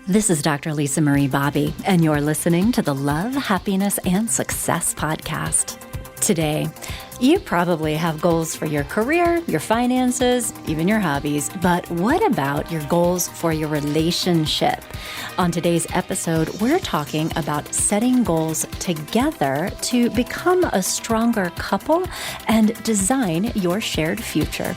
This is Dr. Lisa Marie Bobby, and you're listening to the Love, Happiness, and Success podcast. Today, you probably have goals for your career, your finances, even your hobbies, but what about your goals for your relationship? On today's episode, we're talking about setting goals together to become a stronger couple and design your shared future.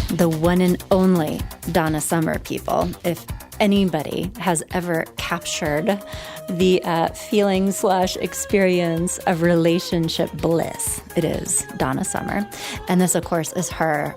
The one and only Donna Summer, people. If anybody has ever captured the feeling/experience of relationship bliss, it is Donna Summer. And this, of course, is her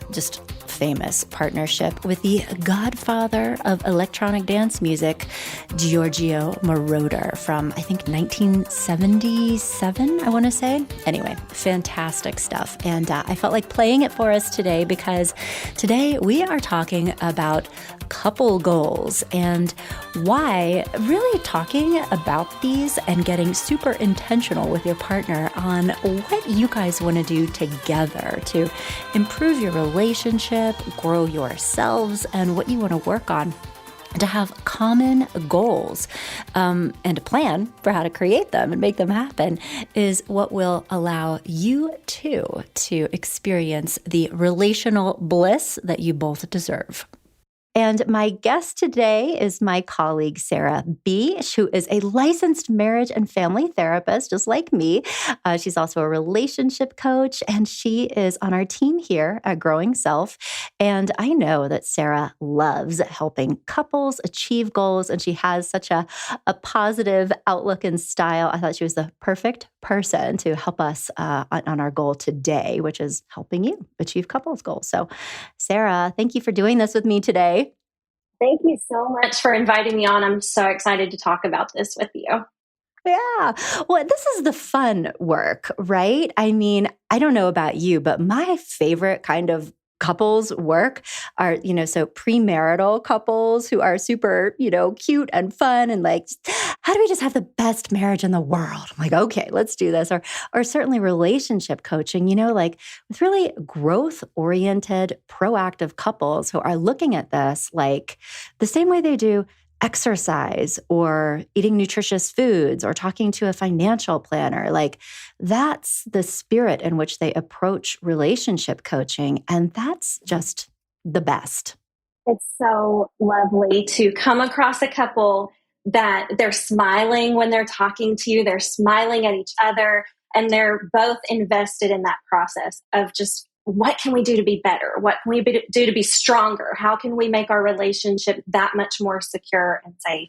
just famous partnership with the godfather of electronic dance music, Giorgio Moroder, from, I think, 1977, I want to say. Anyway, fantastic stuff. And I felt like playing it for us today because today we are talking about couple goals and why really talking about these and getting super intentional with your partner on what you guys want to do together to improve your relationship, grow yourselves, and what you want to work on to have common goals and a plan for how to create them and make them happen is what will allow you two to experience the relational bliss that you both deserve. And my guest today is my colleague, Sarah B., who is a licensed marriage and family therapist, just like me. She's also a relationship coach, and she is on our team here at Growing Self. And I know that Sarah loves helping couples achieve goals, and she has such a positive outlook and style. I thought she was the perfect person to help us on our goal today, which is helping you achieve couples goals. So, Sarah, thank you for doing this with me today. Thank you so much for inviting me on. I'm so excited to talk about this with you. Yeah. Well, this is the fun work, right? I mean, I don't know about you, but my favorite kind of couples work are, so premarital couples who are super, cute and fun and like, how do we just have the best marriage in the world? I'm like, okay, let's do this. Or certainly relationship coaching, like with really growth-oriented, proactive couples who are looking at this like the same way they do exercise or eating nutritious foods or talking to a financial planner. Like that's the spirit in which they approach relationship coaching. And that's just the best. It's so lovely to come across a couple that they're smiling when they're talking to you. They're smiling at each other and they're both invested in that process of just what can we do to be better? What can we do to be stronger? How can we make our relationship that much more secure and safe?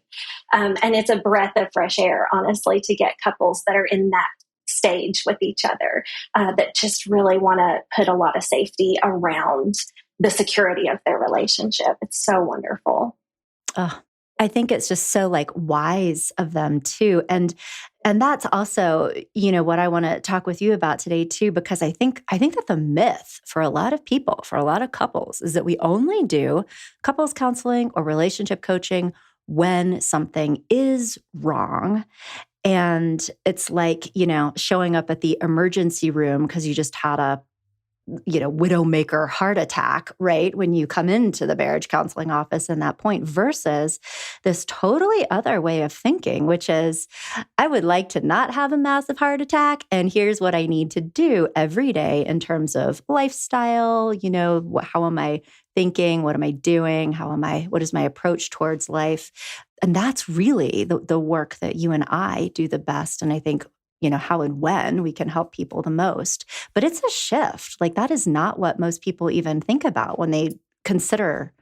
And it's a breath of fresh air, honestly, to get couples that are in that stage with each other that just really want to put a lot of safety around the security of their relationship. It's so wonderful. I think it's just so like wise of them too. And that's also, what I want to talk with you about today too, because I think that the myth for a lot of people, for a lot of couples is that we only do couples counseling or relationship coaching when something is wrong. And it's like, showing up at the emergency room because you just had a widowmaker heart attack, right? When you come into the marriage counseling office in that point versus this totally other way of thinking, which is, I would like to not have a massive heart attack. And here's what I need to do every day in terms of lifestyle. How am I thinking? What am I doing? What is my approach towards life? And that's really the work that you and I do the best. And I think how and when we can help people the most. But it's a shift. Like that is not what most people even think about when they consider,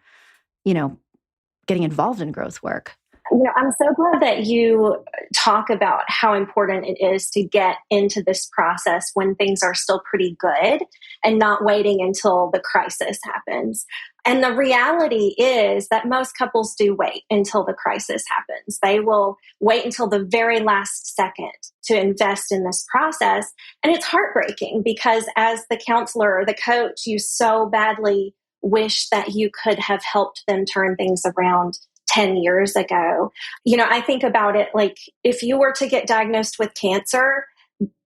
getting involved in growth work. I'm so glad that you talk about how important it is to get into this process when things are still pretty good and not waiting until the crisis happens. And the reality is that most couples do wait until the crisis happens. They will wait until the very last second to invest in this process. And it's heartbreaking because as the counselor or the coach, you so badly wish that you could have helped them turn things around 10 years ago. I think about it like if you were to get diagnosed with cancer,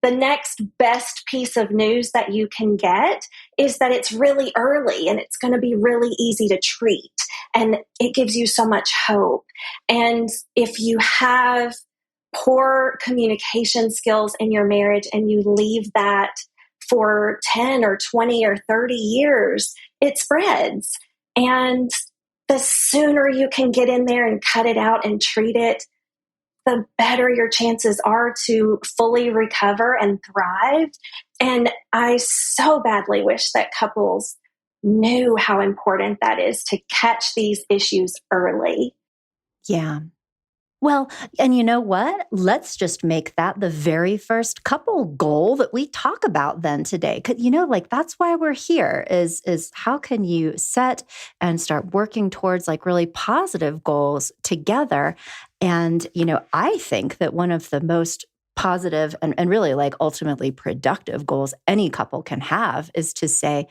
the next best piece of news that you can get is that it's really early and it's going to be really easy to treat. And it gives you so much hope. And if you have poor communication skills in your marriage and you leave that for 10 or 20 or 30 years, it spreads. And the sooner you can get in there and cut it out and treat it, the better your chances are to fully recover and thrive. And I so badly wish that couples knew how important that is to catch these issues early. Yeah. Well, and you know what? Let's just make that the very first couple goal that we talk about then today. 'Cause, like that's why we're here is how can you set and start working towards like really positive goals together? And, I think that one of the most positive and really like ultimately productive goals any couple can have is to say,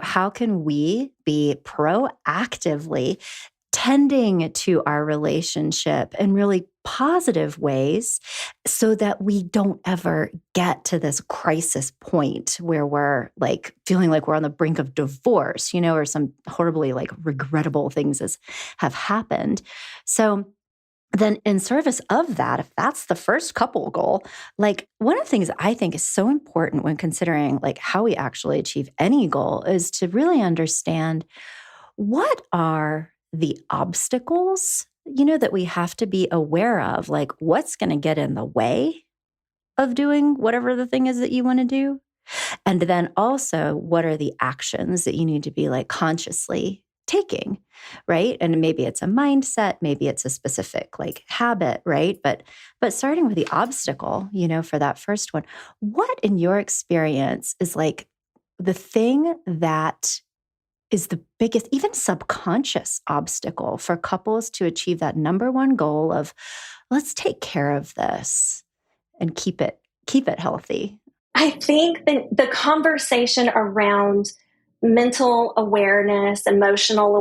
how can we be proactively tending to our relationship in really positive ways so that we don't ever get to this crisis point where we're like feeling like we're on the brink of divorce, or some horribly like regrettable have happened. So then in service of that, if that's the first couple goal, like one of the things I think is so important when considering like how we actually achieve any goal is to really understand what are the obstacles, that we have to be aware of, like what's going to get in the way of doing whatever the thing is that you want to do. And then also, what are the actions that you need to be like consciously taking, right? And maybe it's a mindset, maybe it's a specific like habit, right? But starting with the obstacle, for that first one, what in your experience is like the thing that is the biggest, even subconscious obstacle for couples to achieve that number one goal of let's take care of this and keep it healthy? I think the conversation around mental awareness, emotional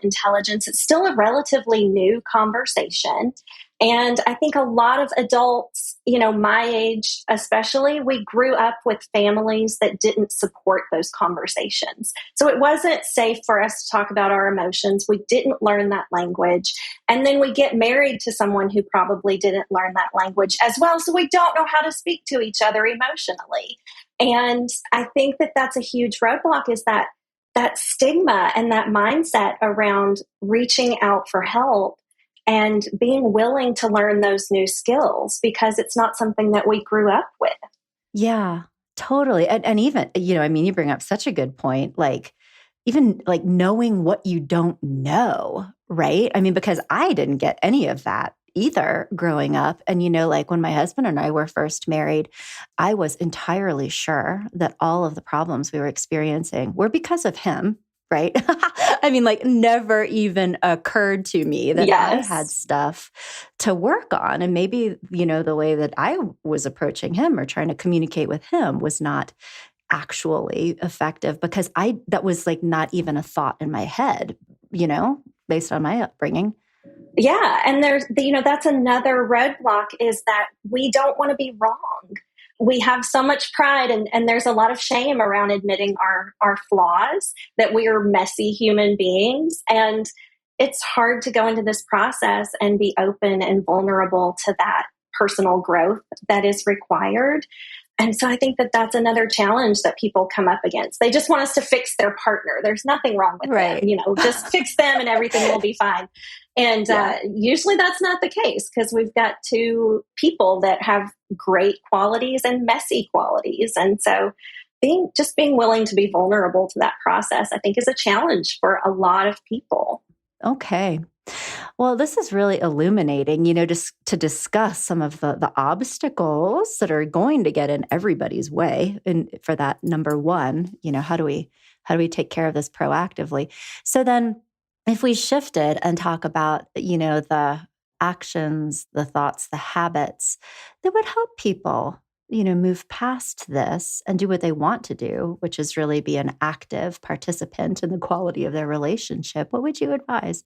intelligence, it's still a relatively new conversation. And I think a lot of adults, my age especially, we grew up with families that didn't support those conversations. So it wasn't safe for us to talk about our emotions. We didn't learn that language. And then we get married to someone who probably didn't learn that language as well. So we don't know how to speak to each other emotionally. And I think that that's a huge roadblock is that stigma and that mindset around reaching out for help and being willing to learn those new skills because it's not something that we grew up with. Yeah, totally. And even, you bring up such a good point, like even like knowing what you don't know, right? Because I didn't get any of that either growing up. And, like when my husband and I were first married, I was entirely sure that all of the problems we were experiencing were because of him. Right? like never even occurred to me that I had stuff to work on. And maybe, the way that I was approaching him or trying to communicate with him was not actually effective because that was like not even a thought in my head, based on my upbringing. Yeah. And there's, that's another roadblock is that we don't want to be wrong. We have so much pride and there's a lot of shame around admitting our flaws, that we are messy human beings. And it's hard to go into this process and be open and vulnerable to that personal growth that is required. And so I think that that's another challenge that people come up against. They just want us to fix their partner. There's nothing wrong with them, just fix them and everything will be fine. And usually that's not the case because we've got two people that have great qualities and messy qualities. And so being willing to be vulnerable to that process, I think is a challenge for a lot of people. Okay. Well, this is really illuminating, just to discuss some of the obstacles that are going to get in everybody's way. And for that number one, how do we take care of this proactively? So then if we shifted and talk about, the actions, the thoughts, the habits that would help people, move past this and do what they want to do, which is really be an active participant in the quality of their relationship, what would you advise?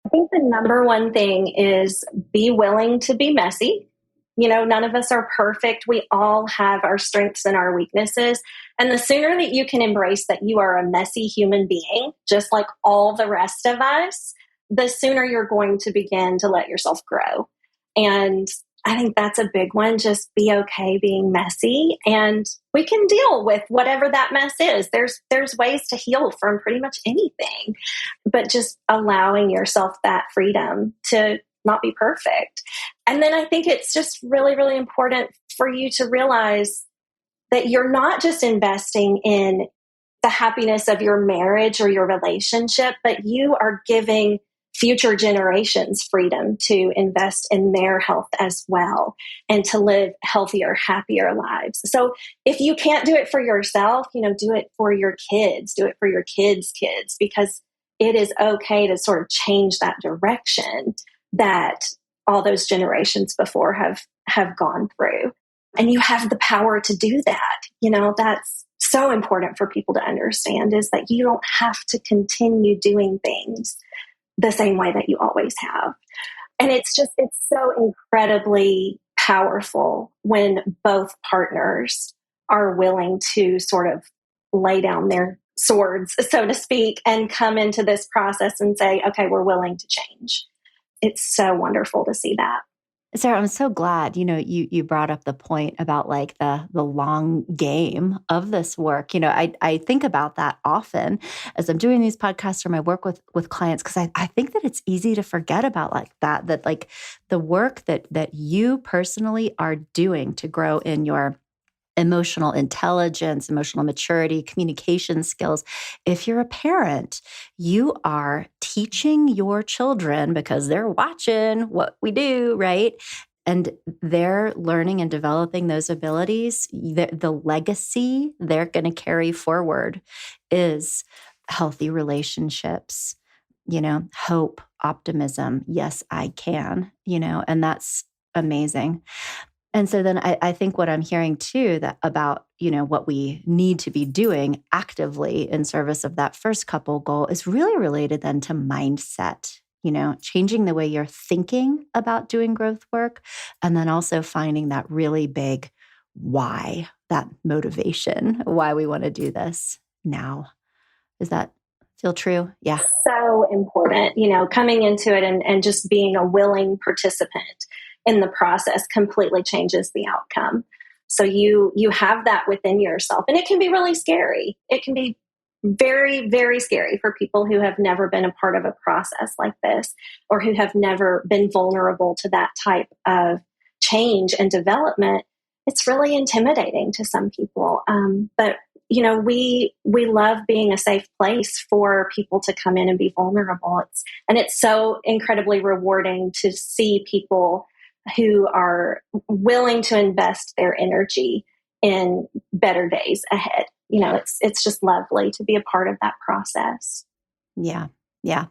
I think the number one thing is be willing to be messy. None of us are perfect. We all have our strengths and our weaknesses. And the sooner that you can embrace that you are a messy human being, just like all the rest of us, the sooner you're going to begin to let yourself grow. And I think that's a big one. Just be okay being messy, and we can deal with whatever that mess is. There's ways to heal from pretty much anything, but just allowing yourself that freedom to not be perfect. And then I think it's just really, really important for you to realize that you're not just investing in the happiness of your marriage or your relationship, but you are giving future generations freedom to invest in their health as well and to live healthier, happier lives. So if you can't do it for yourself, do it for your kids, do it for your kids' kids, because it is okay to sort of change that direction that all those generations before have gone through. And you have the power to do that. That's so important for people to understand, is that you don't have to continue doing things the same way that you always have. And it's so incredibly powerful when both partners are willing to sort of lay down their swords, so to speak, and come into this process and say, okay, we're willing to change. It's so wonderful to see that. Sarah, I'm so glad, you brought up the point about like the long game of this work. I think about that often as I'm doing these podcasts or my work with clients, because I think that it's easy to forget about like that like the work that you personally are doing to grow in your emotional intelligence, emotional maturity, communication skills. If you're a parent, you are teaching your children, because they're watching what we do, right? And they're learning and developing those abilities. The legacy they're going to carry forward is healthy relationships, hope, optimism. Yes, I can, and that's amazing. And so then I think what I'm hearing too, that about, what we need to be doing actively in service of that first couple goal is really related then to mindset, changing the way you're thinking about doing growth work, and then also finding that really big why, that motivation, why we want to do this now. Does that feel true? Yeah. So important, coming into it and just being a willing participant in the process completely changes the outcome. So you have that within yourself, and it can be really scary. It can be very, very scary for people who have never been a part of a process like this, or who have never been vulnerable to that type of change and development. It's really intimidating to some people. But we love being a safe place for people to come in and be vulnerable. It's so incredibly rewarding to see people who are willing to invest their energy in better days ahead. It's just lovely to be a part of that process. Yeah. Yeah.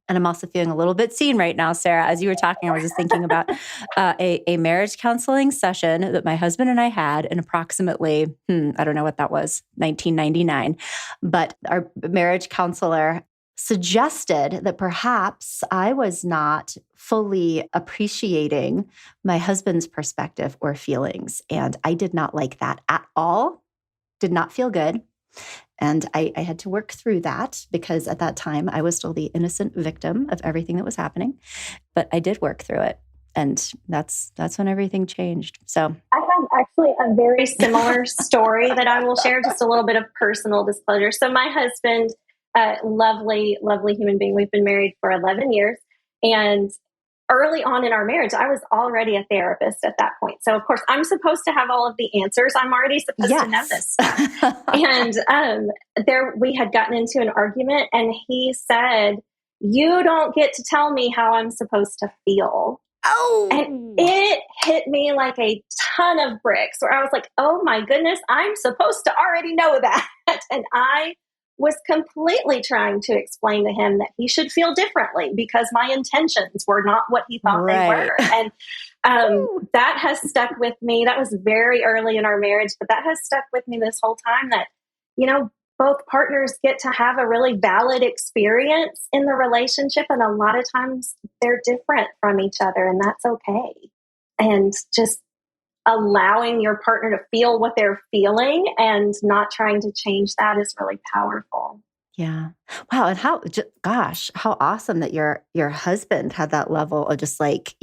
And I'm also feeling a little bit seen right now, Sarah. As you were talking, I was just thinking about a marriage counseling session that my husband and I had in approximately, I don't know what that was, 1999. But our marriage counselor suggested that perhaps I was not fully appreciating my husband's perspective or feelings. And I did not like that at all, did not feel good. And I had to work through that, because at that time I was still the innocent victim of everything that was happening. But I did work through it. And that's when everything changed. So I have actually a very similar story that I will share, just a little bit of personal disclosure. So my husband, lovely, lovely human being. We've been married for 11 years. And early on in our marriage, I was already a therapist at that point. So of course I'm supposed to have all of the answers. I'm already supposed to know this stuff. And we had gotten into an argument, and he said, "You don't get to tell me how I'm supposed to feel." Oh, and it hit me like a ton of bricks, where I was like, oh my goodness, I'm supposed to already know that. And I was completely trying to explain to him that he should feel differently, because my intentions were not what he thought they were. And that has stuck with me. That was very early in our marriage, but that has stuck with me this whole time, that, both partners get to have a really valid experience in the relationship. And a lot of times they're different from each other, and that's okay. And just allowing your partner to feel what they're feeling and not trying to change that is really powerful. Yeah. Wow. And gosh, how awesome that your husband had that level of just like,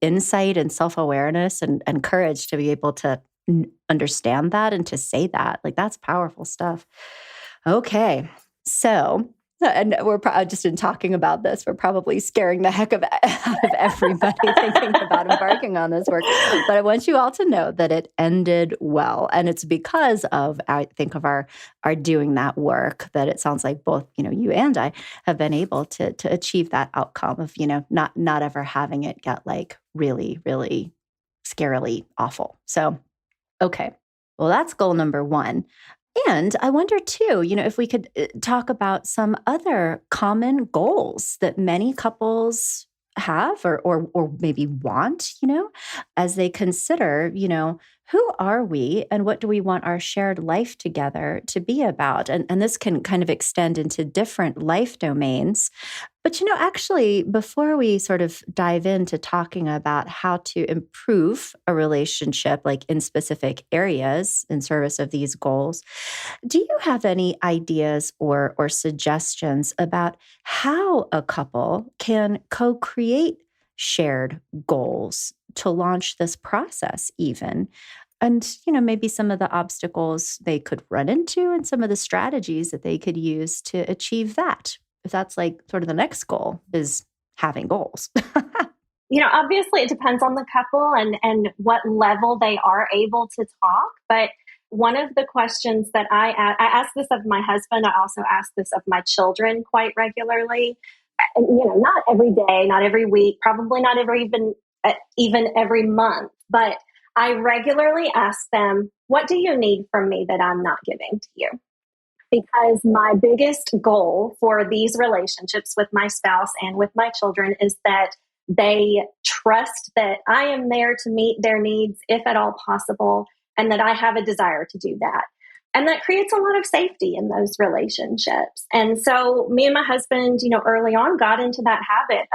insight and self-awareness and courage to be able to understand that and to say that. Like, that's powerful stuff. Okay. So, and we're just in talking about this, we're probably scaring the heck out of everybody thinking about embarking on this work. But I want you all to know that it ended well. And it's because of, I think, of our doing that work that it sounds like both, you and I have been able to achieve that outcome of, not ever having it get like really, really scarily awful. So, okay. Well, that's goal number one. And I wonder too, if we could talk about some other common goals that many couples have or maybe want, as they consider, who are we and what do we want our shared life together to be about? And this can kind of extend into different life domains. But, actually, before we sort of dive into talking about how to improve a relationship, like in specific areas in service of these goals, do you have any ideas or suggestions about how a couple can co-create shared goals to launch this process even? And, maybe some of the obstacles they could run into and some of the strategies that they could use to achieve that. If that's like sort of the next goal is having goals. Obviously it depends on the couple and what level they are able to talk. But one of the questions that I ask this of my husband, I also ask this of my children quite regularly. And, not every day, not every week, probably not even every month, but I regularly ask them, what do you need from me that I'm not giving to you? Because my biggest goal for these relationships with my spouse and with my children is that they trust that I am there to meet their needs, if at all possible, and that I have a desire to do that. And that creates a lot of safety in those relationships. And so me and my husband, early on got into that habit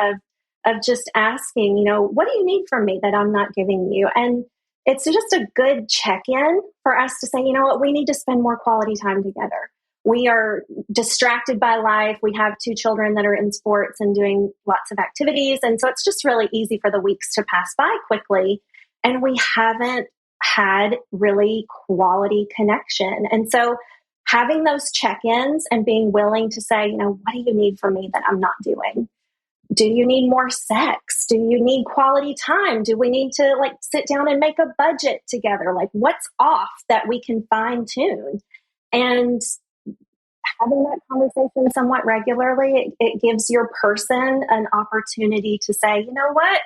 of just asking, what do you need from me that I'm not giving you? And it's just a good check-in for us to say, you know what, we need to spend more quality time together. We are distracted by life. We have 2 children that are in sports and doing lots of activities. And so it's just really easy for the weeks to pass by quickly. And we haven't had really quality connection. And so having those check-ins and being willing to say, what do you need from me that I'm not doing? Do you need more sex? Do you need quality time? Do we need to sit down and make a budget together? What's off that we can fine tune? And having that conversation somewhat regularly, it gives your person an opportunity to say, you know what,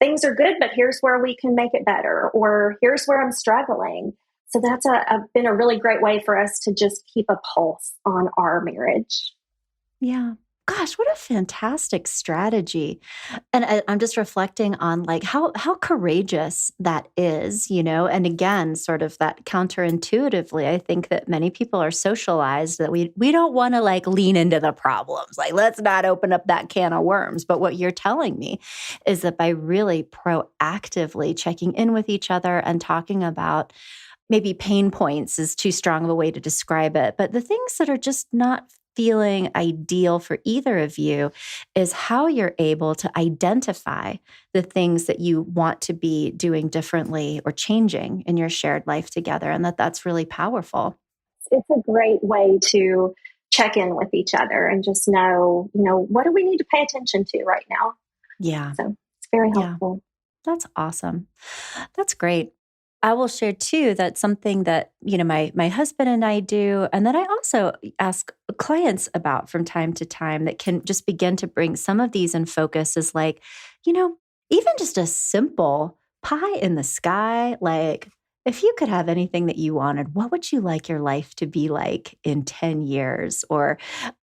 things are good, but here's where we can make it better, or here's where I'm struggling. So that's been a really great way for us to just keep a pulse on our marriage. Yeah. Gosh, what a fantastic strategy. And I'm just reflecting on how courageous that is, and again, sort of that counterintuitively, I think that many people are socialized that we don't want to lean into the problems. Let's not open up that can of worms. But what you're telling me is that by really proactively checking in with each other and talking about maybe pain points is too strong of a way to describe it, but the things that are just not feeling ideal for either of you is how you're able to identify the things that you want to be doing differently or changing in your shared life together. And that's really powerful. It's a great way to check in with each other and just know, what do we need to pay attention to right now? Yeah. So it's very helpful. Yeah. That's awesome. That's great. I will share too that something that, my husband and I do, and that I also ask clients about from time to time that can just begin to bring some of these in focus is even just a simple pie in the sky, if you could have anything that you wanted, what would you like your life to be like in 10 years? Or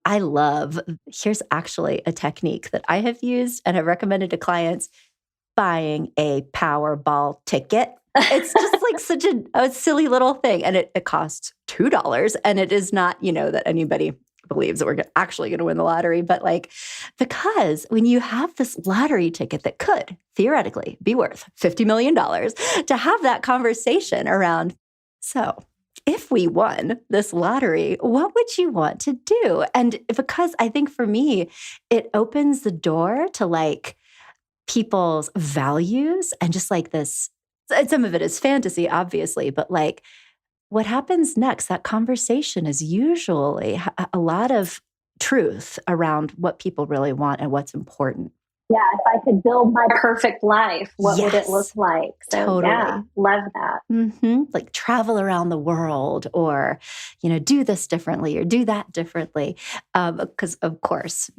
here's actually a technique that I have used and have recommended to clients, buying a Powerball ticket. It's just such a silly little thing. And it costs $2. And it is not, that anybody believes that we're actually going to win the lottery, but because when you have this lottery ticket that could theoretically be worth $50 million, to have that conversation around, so if we won this lottery, what would you want to do? And because I think for me, it opens the door to people's values and just this, and some of it is fantasy, obviously, but what happens next, that conversation is usually a lot of truth around what people really want and what's important. Yeah, if I could build my perfect life, what would it look like? So totally. Yeah, love that. Mm-hmm. Travel around the world, or, do this differently or do that differently. Because of course,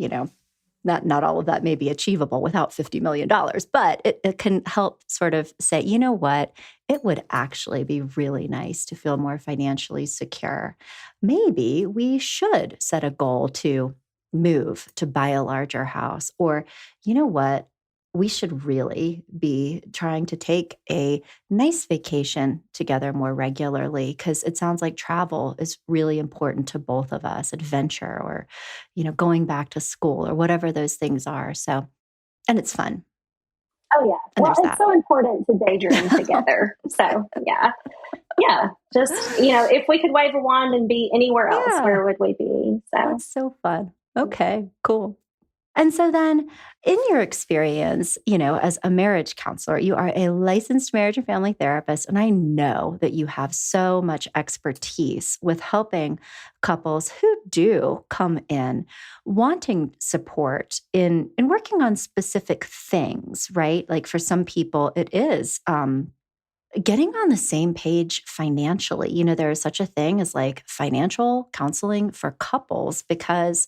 not all of that may be achievable without $50 million, but it can help sort of say, you know what, it would actually be really nice to feel more financially secure. Maybe we should set a goal to move, to buy a larger house, or you know what, we should really be trying to take a nice vacation together more regularly, because it sounds like travel is really important to both of us, adventure or, going back to school or whatever those things are. So, and it's fun. Oh, yeah. And well, it's so important to daydream together. So, yeah. Yeah. Just, if we could wave a wand and be anywhere else, where would we be? So that's so fun. Okay, cool. And so then in your experience, as a marriage counselor, you are a licensed marriage and family therapist. And I know that you have so much expertise with helping couples who do come in wanting support in working on specific things, right? Like for some people, it is getting on the same page financially. There is such a thing as financial counseling for couples, because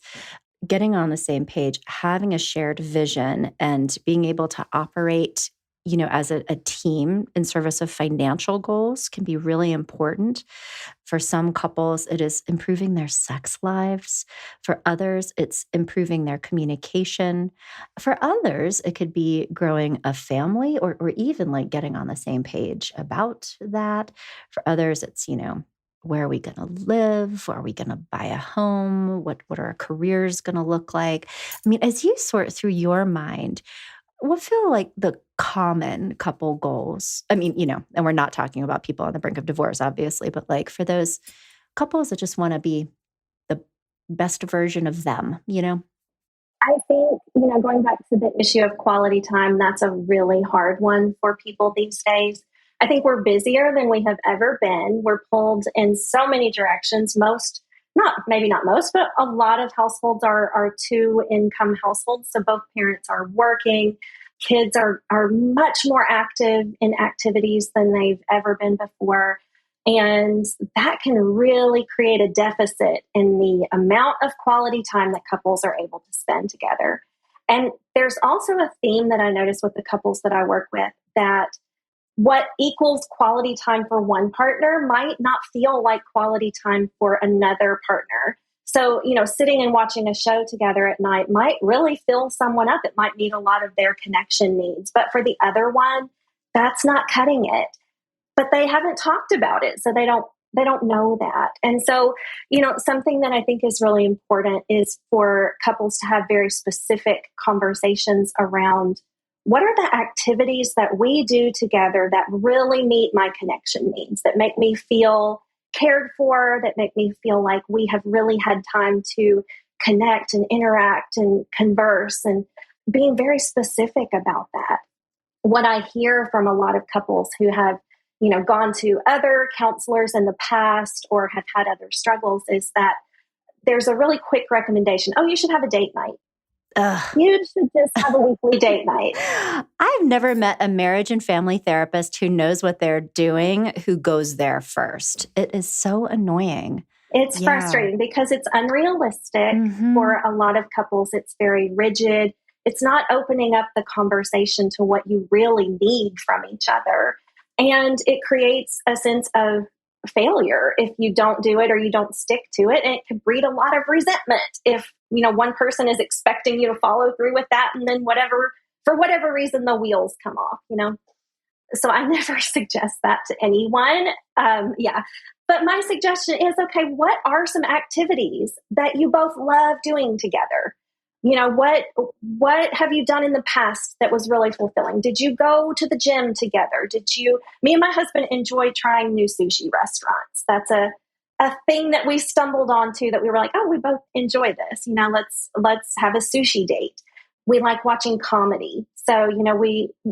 getting on the same page, having a shared vision, and being able to operate, as a team in service of financial goals can be really important. For some couples, it is improving their sex lives. For others, it's improving their communication. For others, it could be growing a family, or even getting on the same page about that. For others, it's, where are we going to live? Are we going to buy a home? What are our careers going to look like? I mean, as you sort through your mind, what feel like the common couple goals? I mean, and we're not talking about people on the brink of divorce, obviously, but for those couples that just want to be the best version of them, I think, going back to the issue of quality time, that's a really hard one for people these days. I think we're busier than we have ever been. We're pulled in so many directions. Maybe not most, but a lot of households are two-income households. So both parents are working. Kids are much more active in activities than they've ever been before. And that can really create a deficit in the amount of quality time that couples are able to spend together. And there's also a theme that I notice with the couples that I work with, that what equals quality time for one partner might not feel like quality time for another partner. So, sitting and watching a show together at night might really fill someone up. It might meet a lot of their connection needs. But for the other one, that's not cutting it. But they haven't talked about it, so they don't know that. And so, something that I think is really important is for couples to have very specific conversations around what are the activities that we do together that really meet my connection needs, that make me feel cared for, that make me feel like we have really had time to connect and interact and converse, and being very specific about that. What I hear from a lot of couples who have, gone to other counselors in the past or have had other struggles is that there's a really quick recommendation. Oh, you should have a date night. You should just have a weekly date night. I've never met a marriage and family therapist who knows what they're doing, who goes there first. It is so annoying. It's frustrating because it's unrealistic for a lot of couples. It's very rigid. It's not opening up the conversation to what you really need from each other. And it creates a sense of failure if you don't do it or you don't stick to it. And it could breed a lot of resentment if, one person is expecting you to follow through with that, and then for whatever reason, the wheels come off, So I never suggest that to anyone. But my suggestion is, okay, what are some activities that you both love doing together? What have you done in the past that was really fulfilling? Did you go to the gym together? Me and my husband enjoy trying new sushi restaurants. That's a thing that we stumbled onto that we were like, oh, we both enjoy this. Let's have a sushi date. We like watching comedy. So,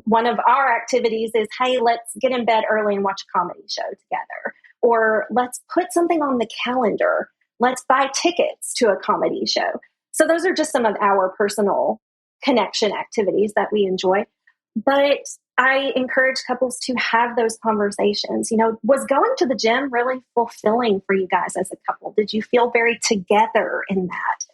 one of our activities is, hey, let's get in bed early and watch a comedy show together. Or let's put something on the calendar. Let's buy tickets to a comedy show. So those are just some of our personal connection activities that we enjoy. But I encourage couples to have those conversations. Was going to the gym really fulfilling for you guys as a couple? Did you feel very together in that?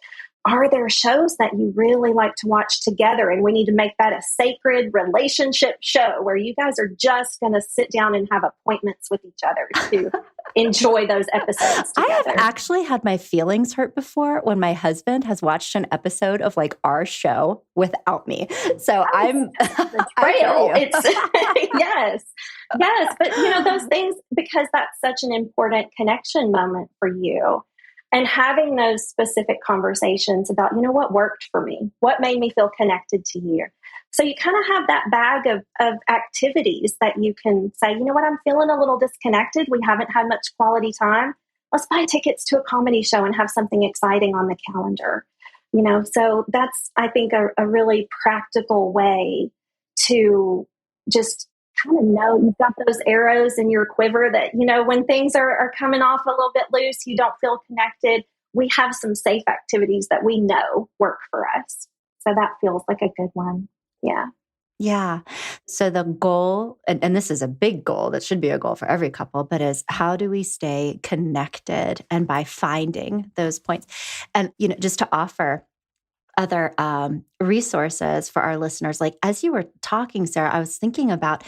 Are there shows that you really like to watch together? And we need to make that a sacred relationship show where you guys are just going to sit down and have appointments with each other to enjoy those episodes together. I have actually had my feelings hurt before when my husband has watched an episode of like our show without me. So I'm betrayal. Yes. But those things, because that's such an important connection moment for you. And having those specific conversations about, what worked for me, what made me feel connected to you. So you kind of have that bag of activities that you can say, I'm feeling a little disconnected. We haven't had much quality time. Let's buy tickets to a comedy show and have something exciting on the calendar. So that's, I think, a really practical way to just kind of know you've got those arrows in your quiver that, when things are coming off a little bit loose, you don't feel connected. We have some safe activities that we know work for us. So that feels like a good one. Yeah. Yeah. So the goal, and this is a big goal that should be a goal for every couple, but is how do we stay connected? And by finding those points and, just to offer other resources for our listeners. Like as you were talking, Sarah, I was thinking about,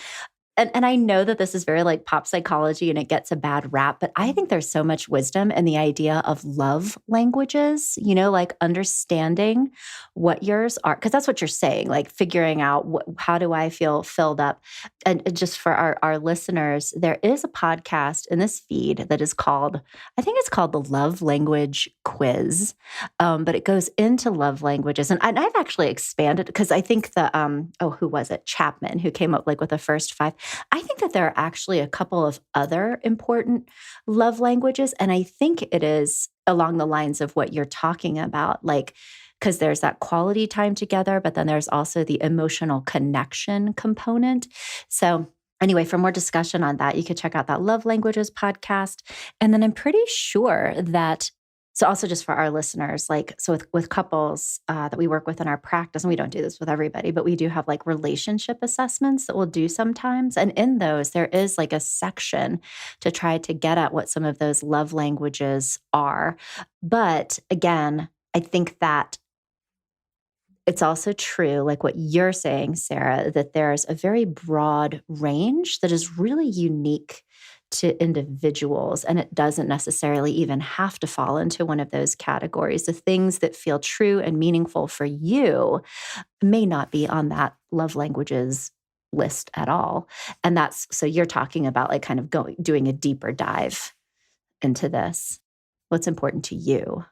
and I know that this is very like pop psychology and it gets a bad rap, but I think there's so much wisdom in the idea of love languages, like understanding what yours are, because that's what you're saying, like figuring out how do I feel filled up. And just for our listeners, there is a podcast in this feed that is called, I think it's called the Love Language Quiz, but it goes into love languages. And I've actually expanded because I think who was it? Chapman, who came up like with the first 5. I think that there are actually a couple of other important love languages. And I think it is along the lines of what you're talking about, like, because there's that quality time together, but then there's also the emotional connection component. So anyway, for more discussion on that, you could check out that Love Languages podcast. And then I'm pretty sure that, so also just for our listeners, like, so with couples that we work with in our practice, and we don't do this with everybody, but we do have like relationship assessments that we'll do sometimes. And in those, there is like a section to try to get at what some of those love languages are. But again, I think that it's also true, like what you're saying, Sarah, that there's a very broad range that is really unique to individuals, and it doesn't necessarily even have to fall into one of those categories. The things that feel true and meaningful for you may not be on that love languages list at all. And so you're talking about like kind of doing a deeper dive into this. What's important to you?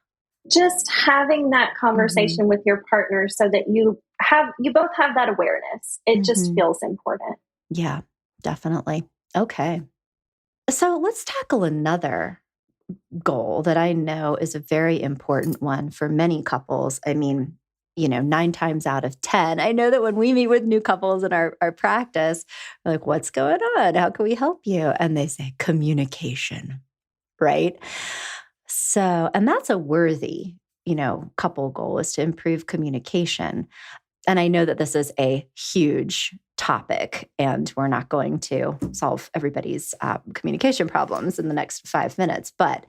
Just having that conversation with your partner so that you both have that awareness. It just feels important. Yeah, definitely. Okay. So let's tackle another goal that I know is a very important one for many couples. I mean, 9 times out of 10, I know that when we meet with new couples in our practice, we're like, what's going on? How can we help you? And they say communication, right? So, and that's a worthy, couple goal is to improve communication. And I know that this is a huge topic, and we're not going to solve everybody's communication problems in the next 5 minutes. But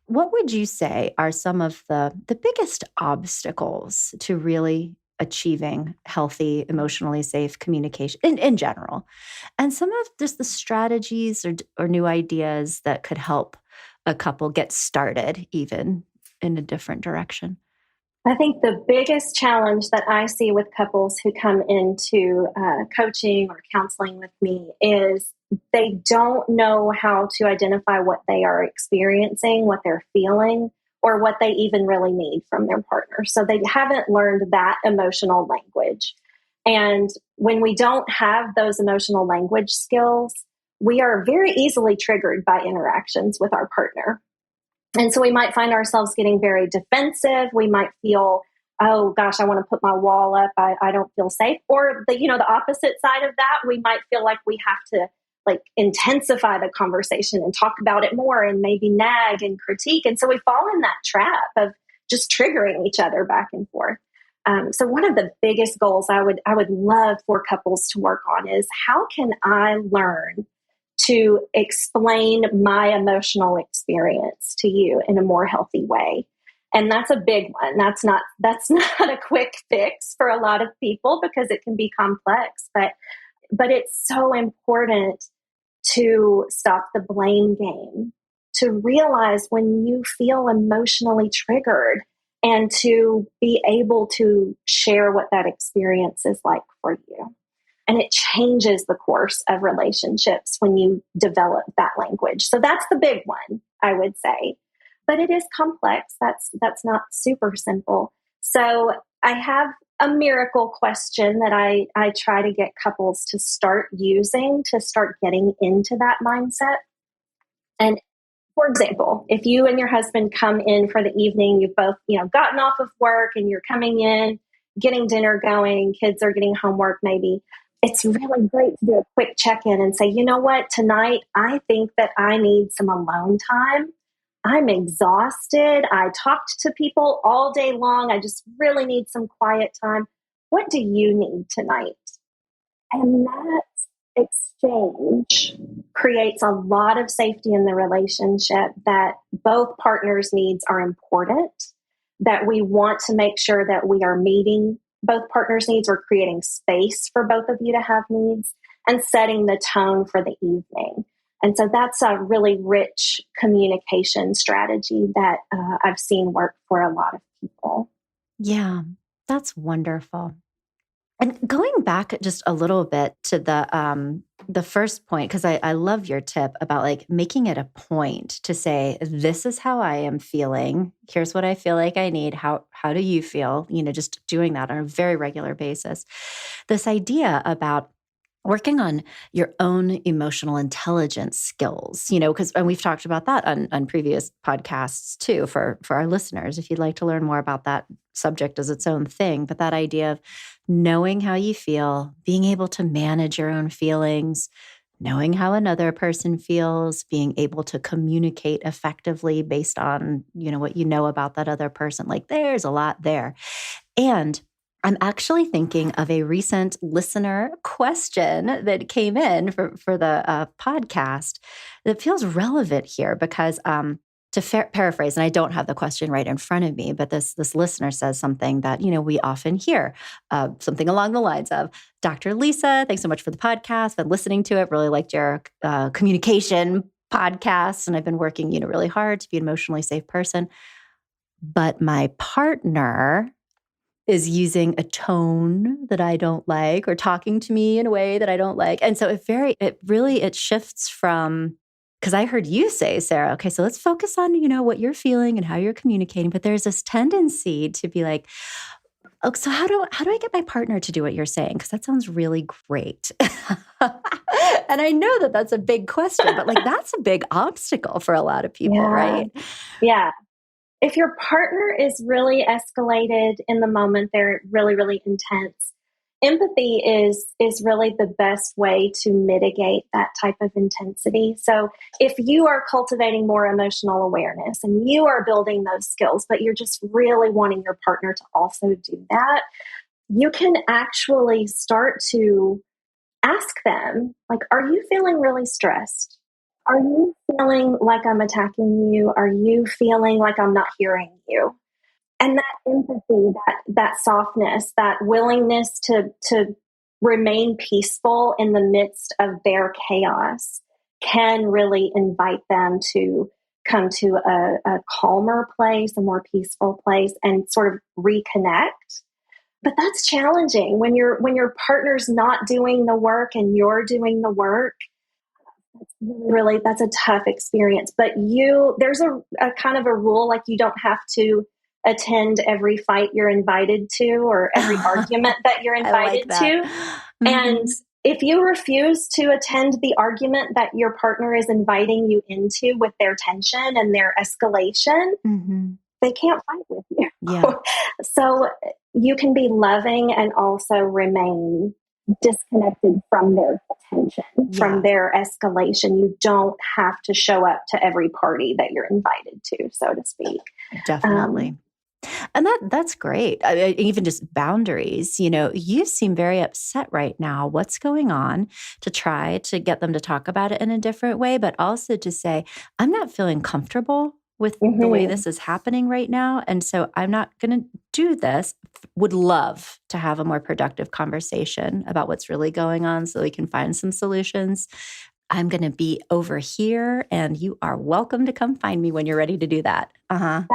what would you say are some of the biggest obstacles to really achieving healthy, emotionally safe communication in general? And some of just the strategies or new ideas that could help a couple get started even in a different direction? I think the biggest challenge that I see with couples who come into coaching or counseling with me is they don't know how to identify what they are experiencing, what they're feeling, or what they even really need from their partner. So they haven't learned that emotional language. And when we don't have those emotional language skills, we are very easily triggered by interactions with our partner. And so we might find ourselves getting very defensive. We might feel, oh gosh, I want to put my wall up. I don't feel safe. Or the opposite side of that, we might feel like we have to like intensify the conversation and talk about it more and maybe nag and critique. And so we fall in that trap of just triggering each other back and forth. So one of the biggest goals I would love for couples to work on is, how can I learn to explain my emotional experience to you in a more healthy way? And that's a big one. That's not a quick fix for a lot of people because it can be complex, but it's so important to stop the blame game, to realize when you feel emotionally triggered, and to be able to share what that experience is like for you. And it changes the course of relationships when you develop that language. So that's the big one, I would say. But it is complex. That's not super simple. So I have a miracle question that I try to get couples to start using to start getting into that mindset. And for example, if you and your husband come in for the evening, you've both, gotten off of work and you're coming in, getting dinner going, kids are getting homework maybe. It's really great to do a quick check-in and say, you know what, tonight I think that I need some alone time. I'm exhausted. I talked to people all day long. I just really need some quiet time. What do you need tonight? And that exchange creates a lot of safety in the relationship, that both partners' needs are important, that we want to make sure that we are meeting both partners' needs, or creating space for both of you to have needs, and setting the tone for the evening. And so that's a really rich communication strategy that I've seen work for a lot of people. Yeah, that's wonderful. And going back just a little bit to the first point, because I love your tip about like making it a point to say, this is how I am feeling. Here's what I feel like I need. How do you feel? Just doing that on a very regular basis. This idea about working on your own emotional intelligence skills, because and we've talked about that on previous podcasts too for our listeners, if you'd like to learn more about that subject as its own thing. But that idea of knowing how you feel, being able to manage your own feelings, knowing how another person feels, being able to communicate effectively based on, what you know about that other person. Like there's a lot there. And I'm actually thinking of a recent listener question that came in for the podcast that feels relevant here because to paraphrase, and I don't have the question right in front of me, but this listener says something that, we often hear, something along the lines of, Dr. Lisa, thanks so much for the podcast. Been listening to it, really liked your communication podcast, and I've been working, really hard to be an emotionally safe person. But my partner is using a tone that I don't like, or talking to me in a way that I don't like. And so it shifts from, because I heard you say, Sarah, okay, so let's focus on, what you're feeling and how you're communicating. But there's this tendency to be like, oh, so how do I get my partner to do what you're saying? Because that sounds really great. And I know that that's a big question, but like that's a big obstacle for a lot of people, right? Yeah. If your partner is really escalated in the moment, they're really, really intense, empathy is really the best way to mitigate that type of intensity. So if you are cultivating more emotional awareness and you are building those skills, but you're just really wanting your partner to also do that, you can actually start to ask them, like, are you feeling really stressed? Are you feeling like I'm attacking you? Are you feeling like I'm not hearing you? And that empathy, that softness, that willingness to remain peaceful in the midst of their chaos can really invite them to come to a calmer place, a more peaceful place, and sort of reconnect. But that's challenging when your partner's not doing the work and you're doing the work. Really, that's a tough experience. But there's a kind of a rule, like you don't have to attend every fight you're invited to or every argument that you're I like invited that. to. And if you refuse to attend the argument that your partner is inviting you into with their tension and their escalation, they can't fight with you. Yeah. So you can be loving and also remain disconnected from their tension, from their escalation. You don't have to show up to every party that you're invited to, so to speak. Definitely. And that's great. Even just boundaries, you seem very upset right now. What's going on, to try to get them to talk about it in a different way, but also to say, I'm not feeling comfortable with the way this is happening right now. And so I'm not going to do this. Would love to have a more productive conversation about what's really going on so we can find some solutions. I'm going to be over here, and you are welcome to come find me when you're ready to do that. That's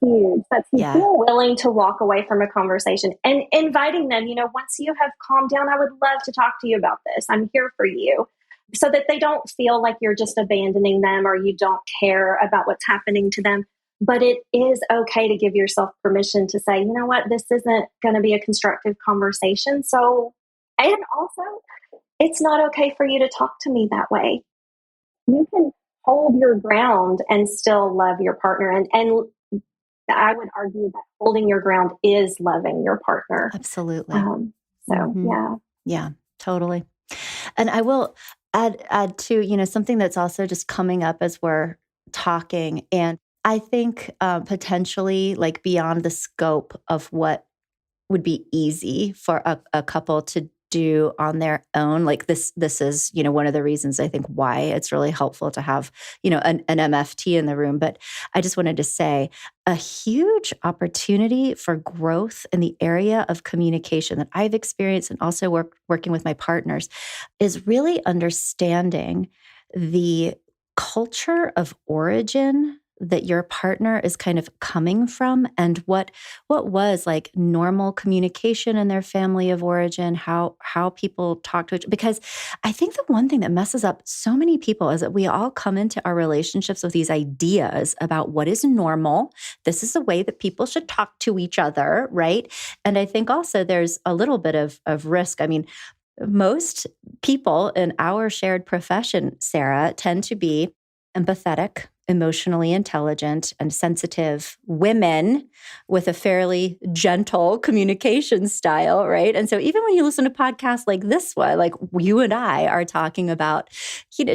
huge. That's huge. Being willing to walk away from a conversation and inviting them, once you have calmed down, I would love to talk to you about this. I'm here for you. So that they don't feel like you're just abandoning them or you don't care about what's happening to them. But it is okay to give yourself permission to say, you know what, this isn't going to be a constructive conversation. So, and also, it's not okay for you to talk to me that way. You can hold your ground and still love your partner. And I would argue that holding your ground is loving your partner. Absolutely. Yeah, totally. And I will add to, something that's also just coming up as we're talking. And I think potentially like beyond the scope of what would be easy for a couple to do on their own. Like this is, one of the reasons I think why it's really helpful to have, an MFT in the room. But I just wanted to say a huge opportunity for growth in the area of communication that I've experienced and also working with my partners is really understanding the culture of origin that your partner is kind of coming from, and what was like normal communication in their family of origin, how people talk to each other. Because I think the one thing that messes up so many people is that we all come into our relationships with these ideas about what is normal. This is the way that people should talk to each other, right? And I think also there's a little bit of risk. I mean, most people in our shared profession, Sarah, tend to be empathetic, emotionally intelligent, and sensitive women with a fairly gentle communication style, right? And so even when you listen to podcasts like this one, like you and I are talking about,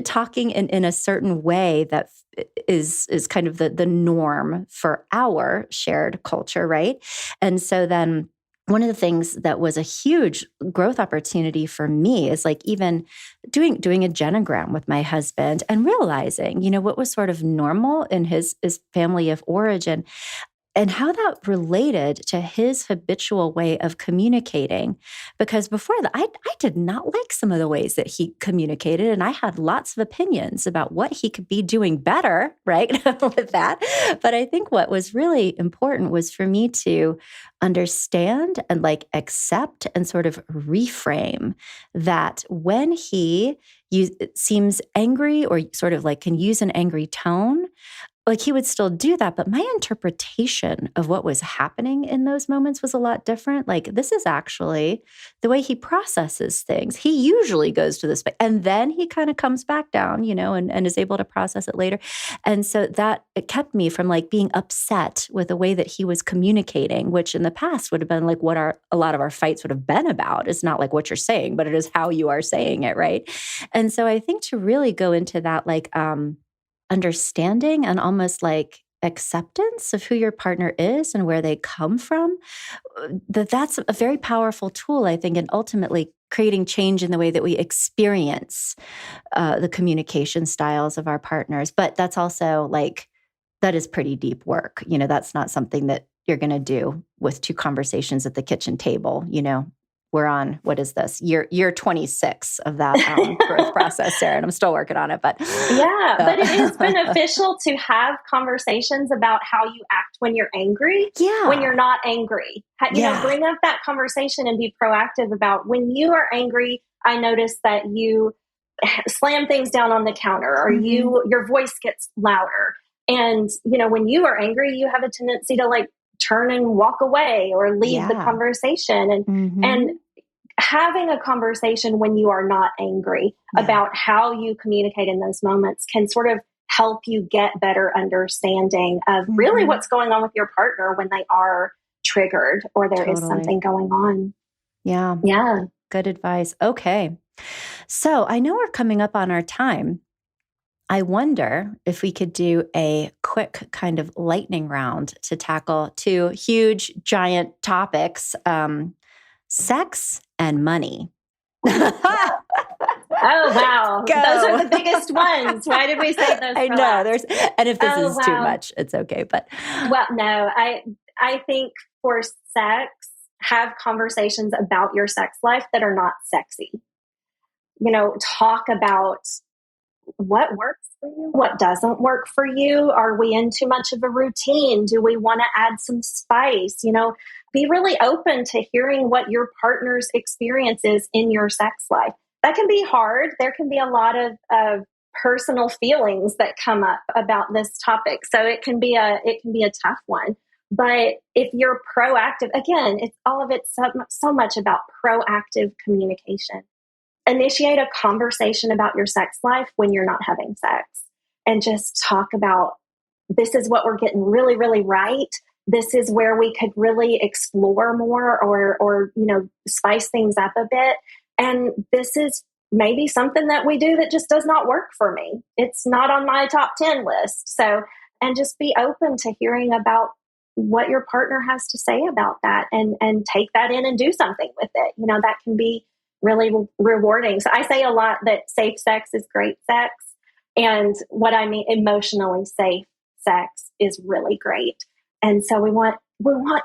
talking in a certain way that is kind of the norm for our shared culture, right? And so then one of the things that was a huge growth opportunity for me is like even doing a genogram with my husband and realizing, what was sort of normal in his family of origin and how that related to his habitual way of communicating. Because before that, I did not like some of the ways that he communicated, and I had lots of opinions about what he could be doing better, right, with that. But I think what was really important was for me to understand and like accept and sort of reframe that when he seems angry or sort of like can use an angry tone, like he would still do that, but my interpretation of what was happening in those moments was a lot different. Like this is actually the way he processes things. He usually goes to this, and then he kind of comes back down, and is able to process it later. And so that it kept me from like being upset with the way that he was communicating, which in the past would have been like what a lot of our fights would have been about. It's not like what you're saying, but it is how you are saying it, right? And so I think to really go into that, like, understanding and almost like acceptance of who your partner is and where they come from, that's a very powerful tool, I think, and ultimately creating change in the way that we experience the communication styles of our partners. But that's also like, that is pretty deep work. That's not something that you're going to do with two conversations at the kitchen table, We're on, what is this, year 26 of that growth process, Sarah, and I'm still working on it. But yeah, but it is beneficial to have conversations about how you act when you're angry, when you're not angry. Bring up that conversation and be proactive about when you are angry. I notice that you slam things down on the counter, or your voice gets louder. And, when you are angry, you have a tendency to like turn and walk away or leave the conversation. And having a conversation when you are not angry about how you communicate in those moments can sort of help you get better understanding of really what's going on with your partner when they are triggered or there is something going on. Yeah. Yeah. Good advice. Okay. So I know we're coming up on our time. I wonder if we could do a quick kind of lightning round to tackle two huge, giant topics, sex and money. Oh, wow. Go. Those are the biggest ones. Why did we say those? I know. And if this is too much, it's okay. But well, no, I think for sex, have conversations about your sex life that are not sexy. Talk about what works for you, what doesn't work for you. Are we in too much of a routine? Do we want to add some spice? Be really open to hearing what your partner's experience is in your sex life. That can be hard. There can be a lot of personal feelings that come up about this topic. So it can be a tough one. But if you're proactive, again, it's so much about proactive communication. Initiate a conversation about your sex life when you're not having sex, and just talk about, this is what we're getting really, really right. This is where we could really explore more or spice things up a bit. And this is maybe something that we do that just does not work for me. It's not on my top 10 list. So, and just be open to hearing about what your partner has to say about that, and take that in and do something with it. That can be really rewarding. So I say a lot that safe sex is great sex. And what I mean, emotionally safe sex is really great. And so we want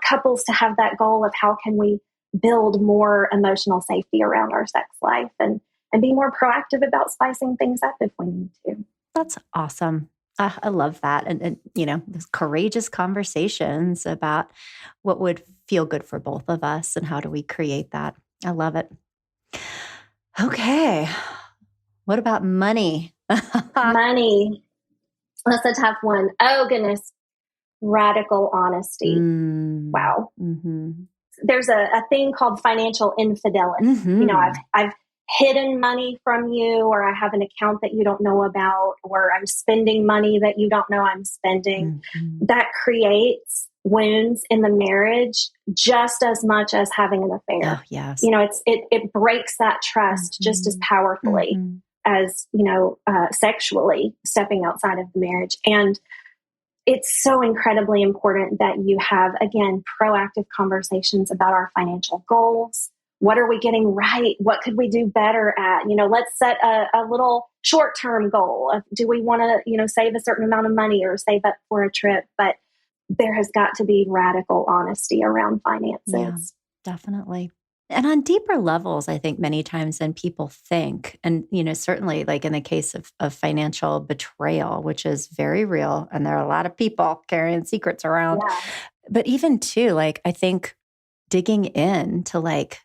couples to have that goal of how can we build more emotional safety around our sex life, and be more proactive about spicing things up if we need to. That's awesome. I love that. And those courageous conversations about what would feel good for both of us and how do we create that. I love it. Okay. What about money? Money. That's a tough one. Oh, goodness. Radical honesty. Wow. There's a thing called financial infidelity. I've hidden money from you, or I have an account that you don't know about, or I'm spending money that you don't know I'm spending. That creates wounds in the marriage just as much as having an affair. Oh, yes. It breaks that trust just as powerfully as, sexually stepping outside of the marriage. And it's so incredibly important that you have, again, proactive conversations about our financial goals. What are we getting right? What could we do better at? Let's set a little short-term goal of, do we want to, save a certain amount of money or save up for a trip? But there has got to be radical honesty around finances. Yeah, definitely. And on deeper levels, I think many times than people think, and, certainly like in the case of financial betrayal, which is very real. And there are a lot of people carrying secrets around. Yeah. But even too, like, I think digging into like,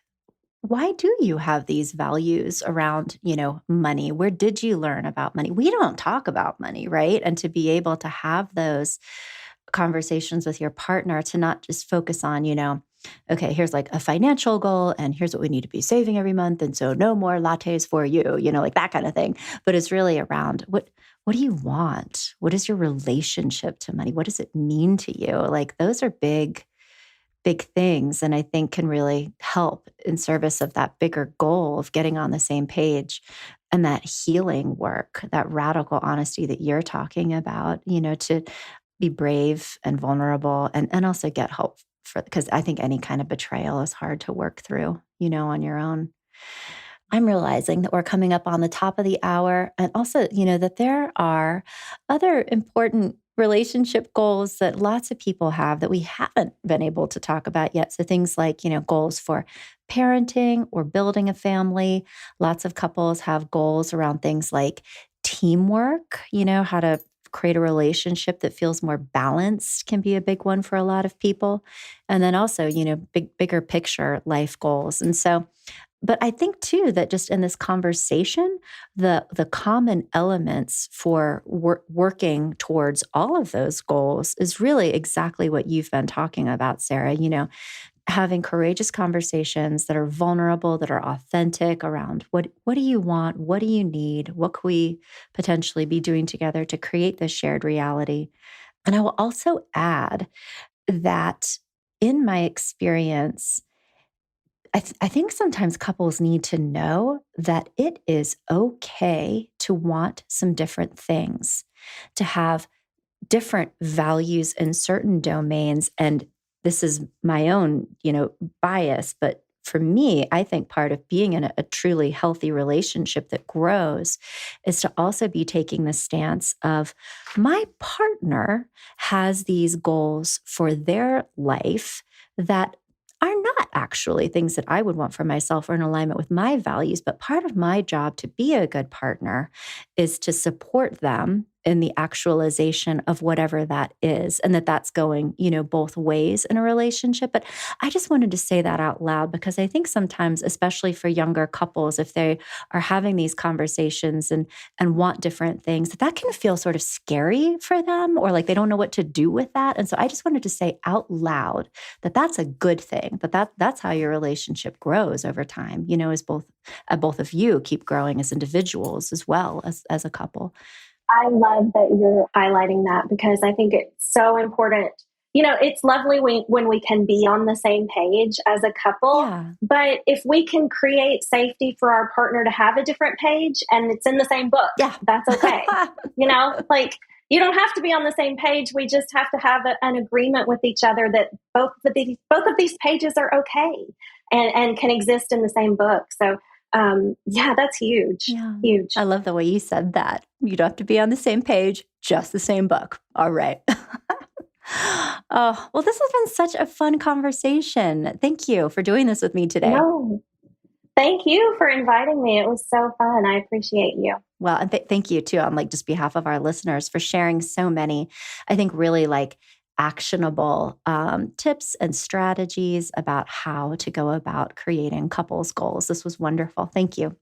why do you have these values around, money? Where did you learn about money? We don't talk about money, right? And to be able to have those conversations with your partner, to not just focus on, okay, here's like a financial goal and here's what we need to be saving every month. And so no more lattes for you, like that kind of thing. But it's really around what do you want? What is your relationship to money? What does it mean to you? Like those are big things, and I think can really help in service of that bigger goal of getting on the same page and that healing work, that radical honesty that you're talking about, to be brave and vulnerable and also get help because I think any kind of betrayal is hard to work through, on your own. I'm realizing that we're coming up on the top of the hour, and also, that there are other important relationship goals that lots of people have that we haven't been able to talk about yet. So things like, goals for parenting or building a family. Lots of couples have goals around things like teamwork, how to create a relationship that feels more balanced can be a big one for a lot of people. And then also, bigger picture life goals. And so But I think too that just in this conversation, the common elements for working towards all of those goals is really exactly what you've been talking about, Sarah. Having courageous conversations that are vulnerable, that are authentic around what do you want, what do you need, what could we potentially be doing together to create this shared reality. And I will also add that in my experience, I think sometimes couples need to know that it is okay to want some different things, to have different values in certain domains. And this is my own, bias, but for me, I think part of being in a truly healthy relationship that grows is to also be taking the stance of my partner has these goals for their life that are not actually things that I would want for myself or in alignment with my values. But part of my job to be a good partner is to support them in the actualization of whatever that is, and that's going, both ways in a relationship. But I just wanted to say that out loud because I think sometimes, especially for younger couples, if they are having these conversations and want different things, that can feel sort of scary for them, or like they don't know what to do with that. And so I just wanted to say out loud that that's a good thing, that's how your relationship grows over time, as both of you keep growing as individuals as well as a couple. I love that you're highlighting that because I think it's so important. It's lovely when we can be on the same page as a couple, Yeah. But if we can create safety for our partner to have a different page and it's in the same book, yeah, that's okay. Like you don't have to be on the same page. We just have to have an agreement with each other that both of these pages are okay and can exist in the same book. So that's huge. Yeah. Huge. I love the way you said that. You don't have to be on the same page, just the same book. All right. Oh, well, this has been such a fun conversation. Thank you for doing this with me today. No, thank you for inviting me. It was so fun. I appreciate you. Well, and thank you too on just behalf of our listeners for sharing so many, I think really actionable tips and strategies about how to go about creating couples goals. This was wonderful. Thank you.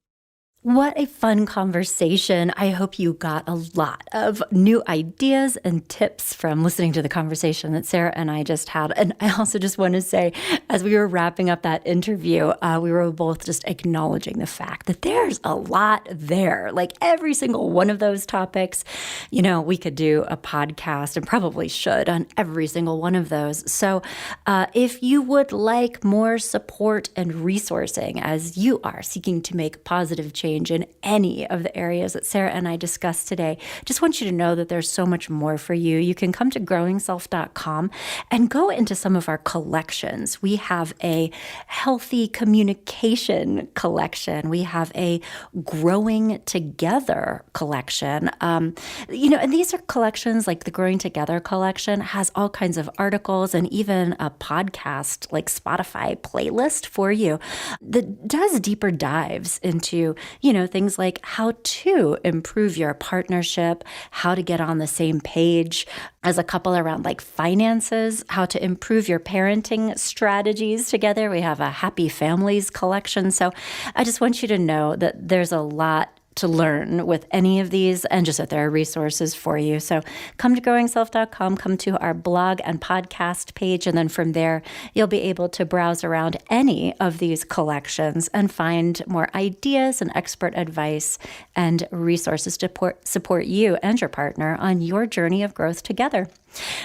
What a fun conversation. I hope you got a lot of new ideas and tips from listening to the conversation that Sarah and I just had. And I also just want to say, as we were wrapping up that interview, we were both just acknowledging the fact that there's a lot there. Like every single one of those topics, we could do a podcast and probably should on every single one of those. So if you would like more support and resourcing as you are seeking to make positive change in any of the areas that Sarah and I discussed today, just want you to know that there's so much more for you. You can come to growingself.com and go into some of our collections. We have a healthy communication collection. We have a growing together collection. And these are collections like the Growing Together collection has all kinds of articles and even a podcast like Spotify playlist for you that does deeper dives into things like how to improve your partnership, how to get on the same page as a couple around finances, how to improve your parenting strategies together. We have a Happy Families collection. So I just want you to know that there's a lot to learn with any of these and just that there are resources for you. So come to growingself.com, come to our blog and podcast page, and then from there, you'll be able to browse around any of these collections and find more ideas and expert advice and resources to support you and your partner on your journey of growth together.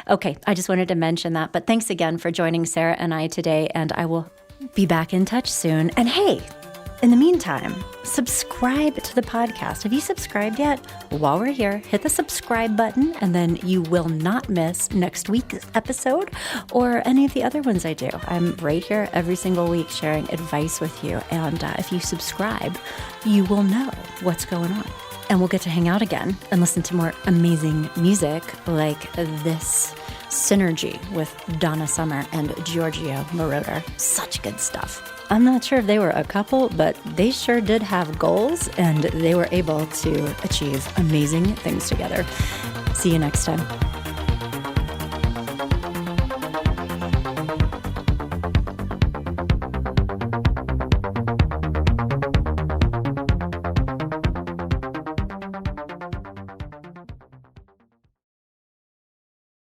Okay, I just wanted to mention that, but thanks again for joining Sarah and I today, and I will be back in touch soon. And hey, in the meantime, subscribe to the podcast. Have you subscribed yet? While we're here, hit the subscribe button, and then you will not miss next week's episode or any of the other ones I do. I'm right here every single week sharing advice with you. And if you subscribe, you will know what's going on. And we'll get to hang out again and listen to more amazing music like this Synergy with Donna Summer and Giorgio Moroder. Such good stuff. I'm not sure if they were a couple, but they sure did have goals and they were able to achieve amazing things together. See you next time.